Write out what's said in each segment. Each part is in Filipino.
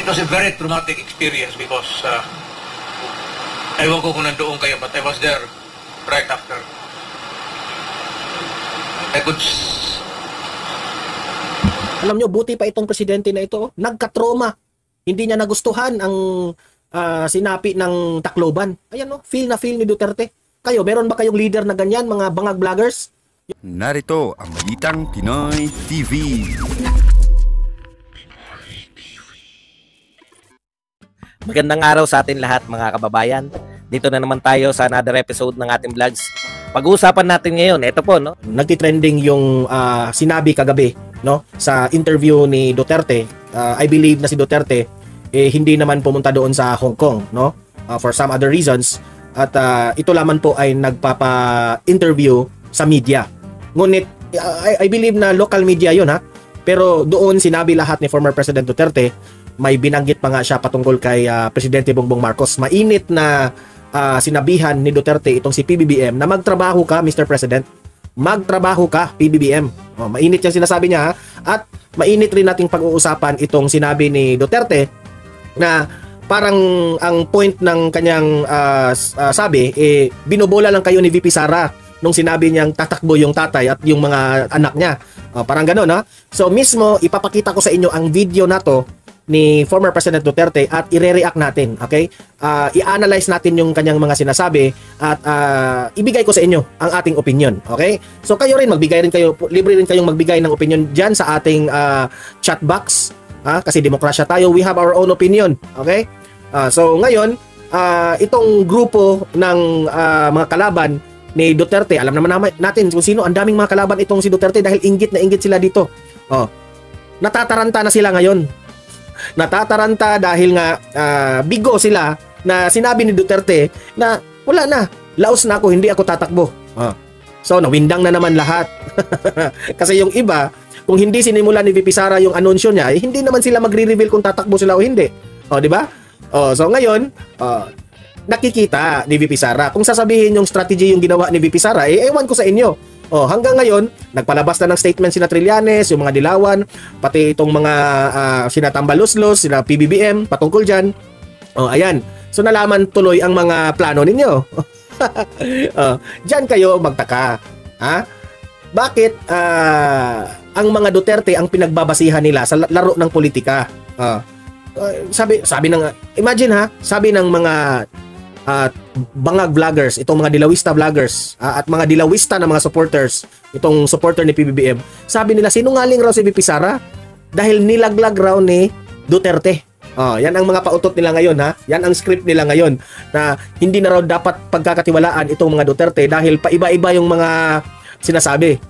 it was a very traumatic experience because ewan ko kung nandoon kayo, but I was there right after. I could... Alam nyo, buti pa itong presidente na ito, nagka-trauma. Hindi niya nagustuhan ang sinapi ng Tacloban. Ayan no, feel na feel ni Duterte. Kayo, meron ba kayong leader na ganyan, mga bangag vloggers? Narito ang Balitang Pinoy TV. Magandang araw sa atin lahat mga kababayan. Dito na naman tayo sa another episode ng ating vlogs. Pag-uusapan natin ngayon, ito po, no? Nagtitrending yung sinabi kagabi, no, sa interview ni Duterte. I believe na si Duterte hindi naman pumunta doon sa Hong Kong, no? For some other reasons. At ito lamang po ay nagpapa-interview sa media. Ngunit I believe na local media 'yon, ha. Pero doon sinabi lahat ni former President Duterte. May binanggit pa nga siya patungkol kay Presidente Bongbong Marcos. Mainit na sinabihan ni Duterte itong si PBBM na magtrabaho ka, Mr. President. Magtrabaho ka, PBBM. Mainit yung sinasabi niya, ha? At mainit rin nating pag-uusapan itong sinabi ni Duterte na parang ang point ng kanyang sabi, binobola lang kayo ni VP Sara nung sinabi niyang tatakbo yung tatay at yung mga anak niya. Parang gano'n, ha? So mismo, ipapakita ko sa inyo ang video na to ni former President Duterte at ire-react natin, okay? I-analyze natin yung kanyang mga sinasabi at ibigay ko sa inyo ang ating opinion, okay? So kayo rin, magbigay rin kayo, libre rin kayong magbigay ng opinion dyan sa ating chat box, kasi demokrasya tayo, we have our own opinion, okay? So ngayon, itong grupo ng mga kalaban ni Duterte, alam naman natin kung sino, ang daming mga kalaban itong si Duterte dahil inggit na inggit sila dito. Natataranta na sila ngayon. Natataranta dahil nga bigo sila na sinabi ni Duterte na wala na, laos na ako, hindi ako tatakbo. So nawindang na naman lahat. Kasi yung iba, kung hindi sinimula ni VP Sara yung anunsyo niya, hindi naman sila magre-reveal kung tatakbo sila o hindi. Di ba? So ngayon, nakikita ni VP Sara. Kung sasabihin yung strategy yung ginawa ni VP Sara, ewan ko sa inyo. Hanggang ngayon, nagpalabas na ng statement sina Trillanes, yung mga Dilawan, pati itong mga sina Tambaluslos, sina PBBM, patungkol dyan. Ayan. So nalaman tuloy ang mga plano ninyo. Diyan kayo magtaka. Bakit ang mga Duterte ang pinagbabasihan nila sa laro ng politika? Sabi ng, imagine sabi ng mga bangag vloggers, itong mga dilawista vloggers at mga dilawista na mga supporters, itong supporter ni PBBM, sabi nila sinungaling raw si VP Sara dahil nilaglag raw ni Duterte. Yan ang mga pautot nila ngayon, yan ang script nila ngayon na hindi na raw dapat pagkakatiwalaan itong mga Duterte dahil paiba-iba yung mga sinasabi.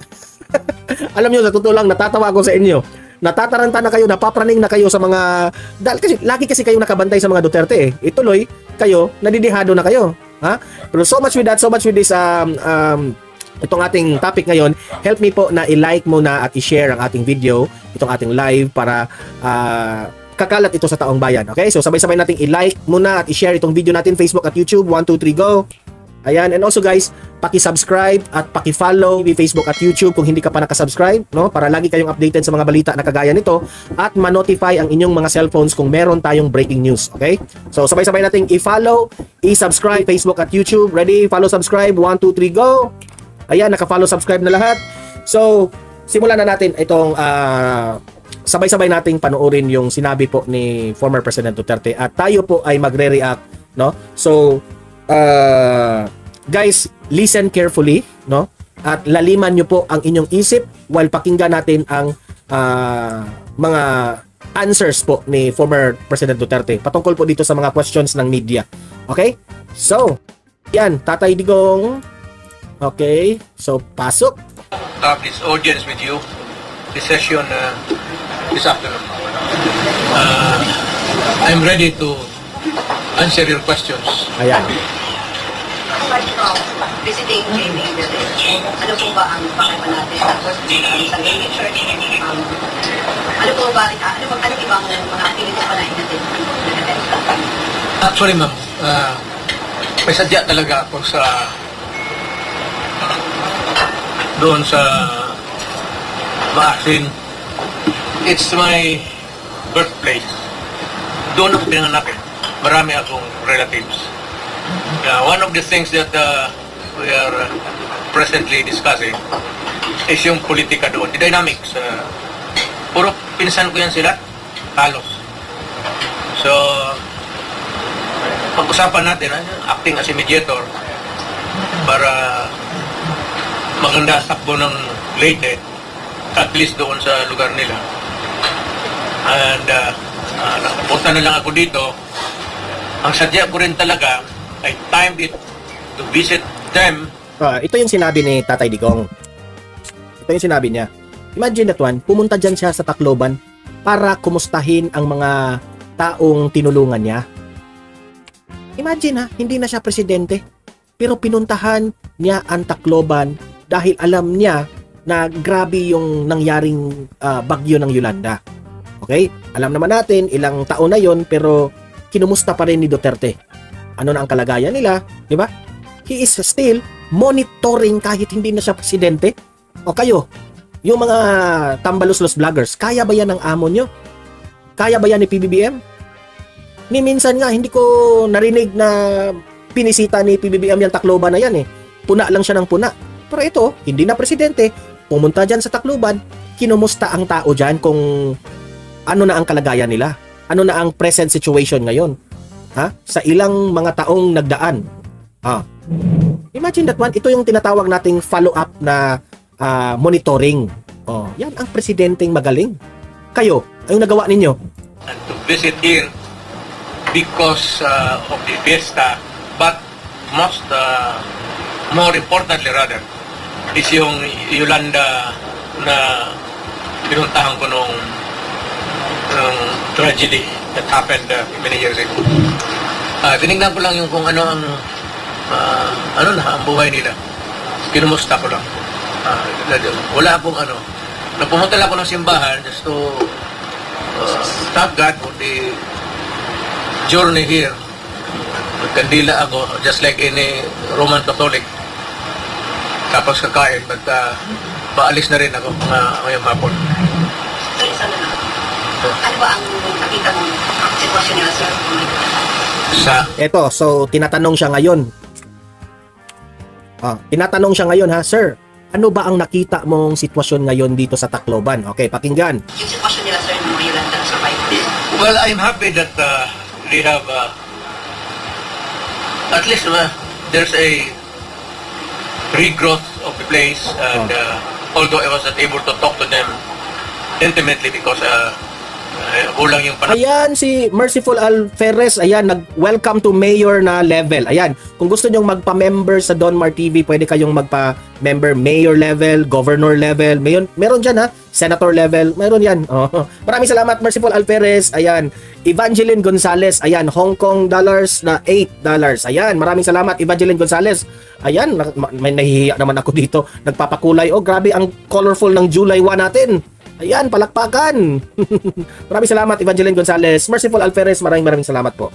Alam nyo, sa totoo lang, natatawa ako sa inyo. Natataranta na kayo, napapraning na kayo sa mga kasi lagi kasi kayong nakabantay sa mga Duterte Ituloy kayo, nadidihado na kayo. Pero so much with this itong ating topic ngayon. Help me po na i-like muna at i-share ang ating video, itong ating live para kakalat ito sa taong bayan. Okay? So sabay-sabay nating i-like muna at i-share itong video natin, Facebook at YouTube. 1, 2, 3, go! Ayan, and also guys, paki-subscribe at paki-follow ni Facebook at YouTube kung hindi ka pa nakasubscribe, no? Para lagi kayong updated sa mga balita na kagaya nito at ma-notify ang inyong mga cellphones kung meron tayong breaking news, okay? So sabay-sabay nating i-follow, i-subscribe Facebook at YouTube. Ready? Follow, subscribe. 1, 2, 3, go! Ayan, naka-follow, subscribe na lahat. So, simulan na natin itong sabay-sabay nating panoorin yung sinabi po ni former President Duterte at tayo po ay magre-react, no? So, guys, listen carefully, no? At laliman nyo po ang inyong isip while pakinggan natin ang mga answers po ni former President Duterte patungkol po dito sa mga questions ng media. Okay? So, yan, Tatay Digong. Okay, so pasok. Have this audience with you, this session this afternoon. I'm ready to answer your questions. Ayan. Aside from visiting gaming village, ano po ba ang pakiba natin tapos sa gaming church? Ano po ba, ano ibang mga activity pa na natin? Actually, ma'am, may sadya talaga ako doon sa Maasin. It's my birthplace. doon ako pinanganak eh. Marami akong relatives. One of the things that we are presently discussing is yung politika doon, the dynamics. Puro pinsan ko yan sila, halos. So, pag-usapan natin, acting as a mediator para maganda takbo ng Leyte, at least doon sa lugar nila. And punta na lang ako dito. Ang sadya ko rin talaga, I timed it to visit them. Ito yung sinabi ni Tatay Digong. Ito yung sinabi niya. Imagine that one, pumunta dyan siya sa Tacloban para kumustahin ang mga taong tinulungan niya. Imagine ha, hindi na siya presidente, pero pinuntahan niya ang Tacloban dahil alam niya na grabe yung nangyaring bagyo ng Yolanda. Okay? Alam naman natin, ilang taon na yon, pero kinumusta pa rin ni Duterte. Ano na ang kalagayan nila, di ba? He is still monitoring kahit hindi na siya presidente. O kayo, yung mga tambaluslos vloggers, kaya ba yan ng amo nyo? Kaya ba yan ni PBBM? Ni minsan nga, hindi ko narinig na pinisita ni PBBM yung Tacloban na yan eh. Puna lang siya ng puna. Pero ito, hindi na presidente, pumunta dyan sa Tacloban, kinumusta ang tao dyan kung ano na ang kalagayan nila. Ano na ang present situation ngayon. Ha? Sa ilang mga taong nagdaan. Imagine that one, ito yung tinatawag nating follow-up na monitoring. Yan ang presidenteng magaling. Kayo, anong nagawa ninyo? And to visit here because of the fiesta, but more importantly rather, is yung Yolanda na pinuntahan ko nung tragedy that happened many years ago. Tinignan ko lang yung kung ano ang ang buhay nila. Kinumusta ko lang. Wala akong napumunta lang ako ng simbahan just to thank God for the journey here. Nagkandila ako just like any Roman Catholic. Tapos kakain, but paalis na rin ako ngayong hapon. So, isa na lang. Ano ba ang nakita mong sitwasyon nila, sir? Eto, so tinatanong siya ngayon. Tinatanong siya ngayon ha, sir. Ano ba ang nakita mong sitwasyon ngayon dito sa Tacloban? Okay, pakinggan. Yung sitwasyon nila, sir, ng mga Yolanda survivors. Well, I'm happy that they have at least there's a regrowth of the place, and although I was not able to talk to them intimately because kulang yung panahon. Ayan, si Merciful Alferez, ayan, nag-welcome to mayor na level. Ayan, kung gusto nyong magpa-member sa Donmar TV, pwede kayong magpa-member mayor level, governor level, meron dyan ha, senator level, meron yan. Maraming salamat, Merciful Alferez. Ayan, Evangeline Gonzalez, ayan, Hong Kong dollars na $8. Ayan, maraming salamat, Evangeline Gonzalez. Ayan, may nahihiya naman ako dito, nagpapakulay. Grabe ang colorful ng July 1 natin. Ayan, palakpakan. Maraming salamat, Evangeline Gonzalez. Merciful Alferez, maraming salamat po.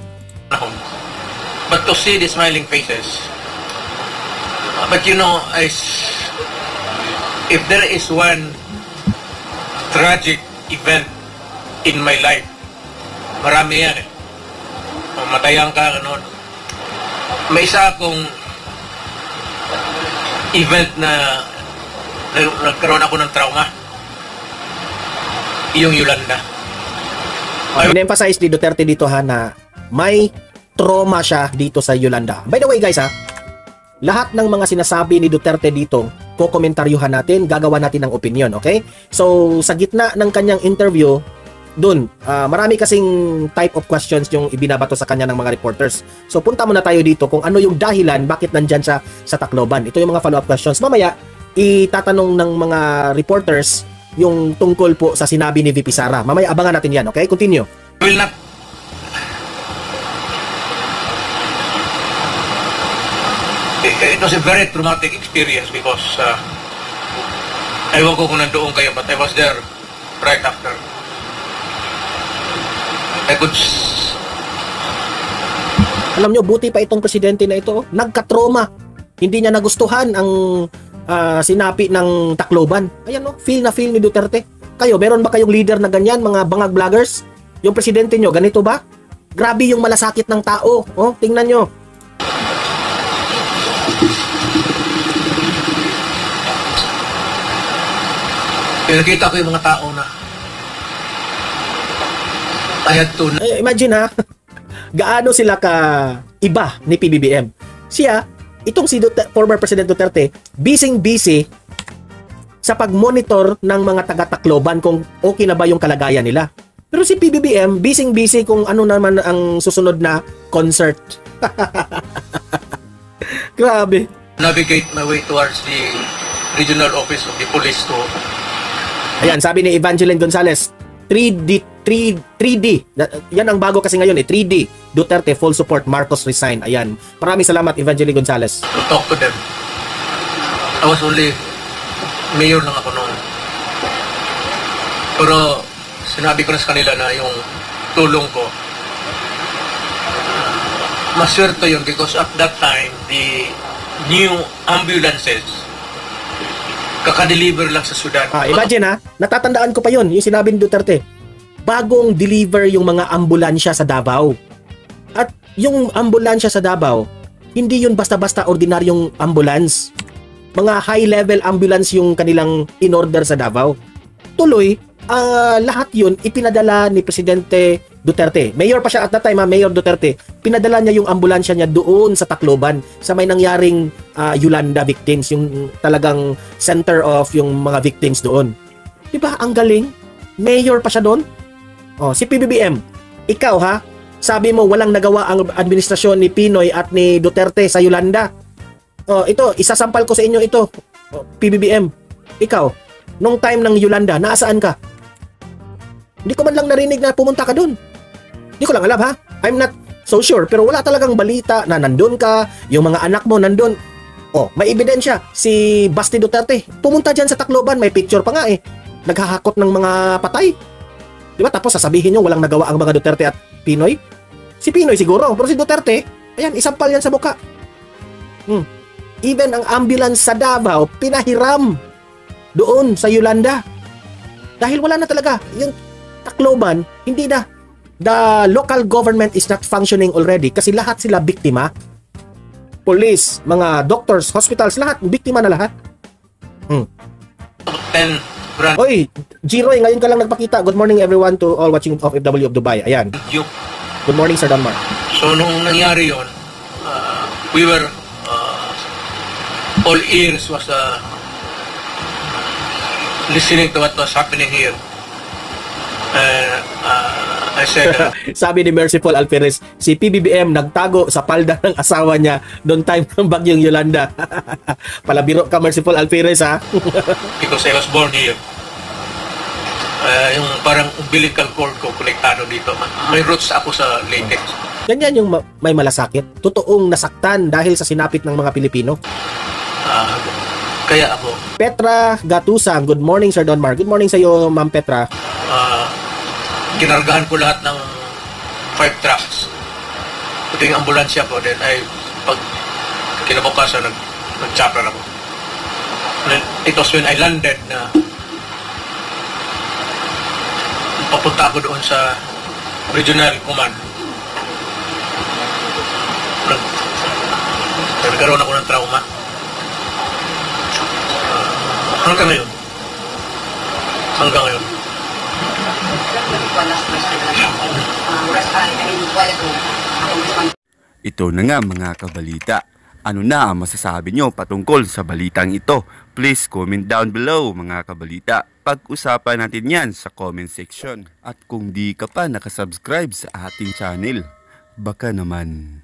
But to see the smiling faces, but you know, if there is one tragic event in my life, marami yan eh. Matayan ka, may isa akong event na nagkaroon ako ng trauma. Yung Yolanda. In-emphasize ni Duterte dito ha na may trauma siya dito sa Yolanda. By the way guys ha, lahat ng mga sinasabi ni Duterte dito, kokomentaryuhan natin, gagawa natin ng opinion, okay? So sa gitna ng kanyang interview, dun, marami kasing type of questions yung ibinabato sa kanya ng mga reporters. So punta muna tayo dito kung ano yung dahilan bakit nandyan siya sa Tacloban. Ito yung mga follow-up questions. Mamaya, itatanong ng mga reporters yung tungkol po sa sinabi ni VP Sara. Mamaya abangan natin yan, okay? Continue. Will not. It was a very traumatic experience because ewan ko kung nandoon kayo, but I was there right after. Alam nyo, buti pa itong presidente na ito, nagka-trauma. Hindi niya nagustuhan ang sinapi ng Tacloban. Ayan no, feel na feel ni Duterte. Kayo, meron ba kayong leader na ganyan, mga bangag vloggers? Yung presidente nyo, ganito ba? Grabe yung malasakit ng tao. Oh, tingnan nyo. Nakita ko yung mga tao na I had to Imagine ha, gaano sila ka iba ni PBBM. Siya, itong si former President Duterte, busy sa pag-monitor ng mga taga-Tacloban kung okay na ba yung kalagayan nila. Pero si PBBM, busy kung ano naman ang susunod na concert. Grabe. navigate my way towards the regional office of the police to Ayan, sabi ni Evangeline Gonzalez, 3D. Yan ang bago kasi ngayon 3D. Duterte full support, Marcos resign. Ayan. Maraming salamat Evangeline Gonzalez. talk to them. I was only mayor lang ako noon. Pero sinabi ko na sa kanila na yung tulong ko, maswerte yun because at that time, the new ambulances kakadeliver lang sa Sudan. Imagine natatandaan ko pa yon yung sinabi ni Duterte. Bagong deliver yung mga ambulansya sa Davao. At yung ambulansya sa Davao, hindi yun basta-basta ordinaryong ambulance. Mga high-level ambulance yung kanilang in-order sa Davao. Tuloy, lahat yun ipinadala ni Presidente Duterte. Mayor pa siya at that time, Mayor Duterte. Pinadala niya yung ambulansya niya doon sa Tacloban sa may nangyaring Yolanda victims, yung talagang center of yung mga victims doon. Diba? Ang galing. Mayor pa siya doon. Oh, si PBBM, ikaw sabi mo walang nagawa ang administrasyon ni Pinoy at ni Duterte sa Yolanda. Oh, ito, isasampal ko sa inyo ito. Oh, PBBM, ikaw, nung time ng Yolanda, nasaan ka? Hindi ko man lang narinig na pumunta ka doon. Hindi ko lang alam I'm not so sure, pero wala talagang balita na nandun ka, yung mga anak mo nandun. Oh, may ebidensya. Si Basti Duterte, pumunta dyan sa Tacloban, may picture pa nga naghahakot ng mga patay. Diba? Tapos sasabihin nyo walang nagawa ang mga Duterte at Pinoy? Si Pinoy siguro, pero si Duterte, ayan, isampal yan sa muka. Even ang ambulance sa Davao, pinahiram doon sa Yolanda. Dahil wala na talaga. Yung Tacloban, hindi na. The local government is not functioning already kasi lahat sila biktima. Police, mga doctors, hospitals, lahat, biktima na lahat. 10 brand Oy, Jiroy, ngayon ka lang nagpakita. Good morning everyone to all watching of FW of Dubai. Ayan. yung Good morning, Sir Donmar. So, nung nangyari yun, we were all ears was listening to what was happening here. I said, Sabi ni Merciful Alferez, si PBBM nagtago sa palda ng asawa niya noong time ng bagyong Yolanda. Palabiro ka, Merciful Alferez, because I was born here, yung parang umbilical cord ko konektado dito. May roots ako sa latex. Ganyan yung may malasakit. Totoong nasaktan dahil sa sinapit ng mga Pilipino. Kaya ako, Petra Gatusang, good morning, Sir Donmar. Good morning sa iyo, Ma'am Petra. kinargahan ko lahat ng 5 trucks. Pati yung ambulansya ko, then ay pag kinabukasan, nag-chopper ako. And it was when I landed na papunta ako doon sa regional command. Nagkaroon ako ng trauma. Hanggang ngayon. Ito na nga mga kabalita. Ano na ang masasabi nyo patungkol sa balitang ito? Please comment down below mga kabalita. Pag-usapan natin yan sa comment section. At kung di ka pa nakasubscribe sa ating channel, baka naman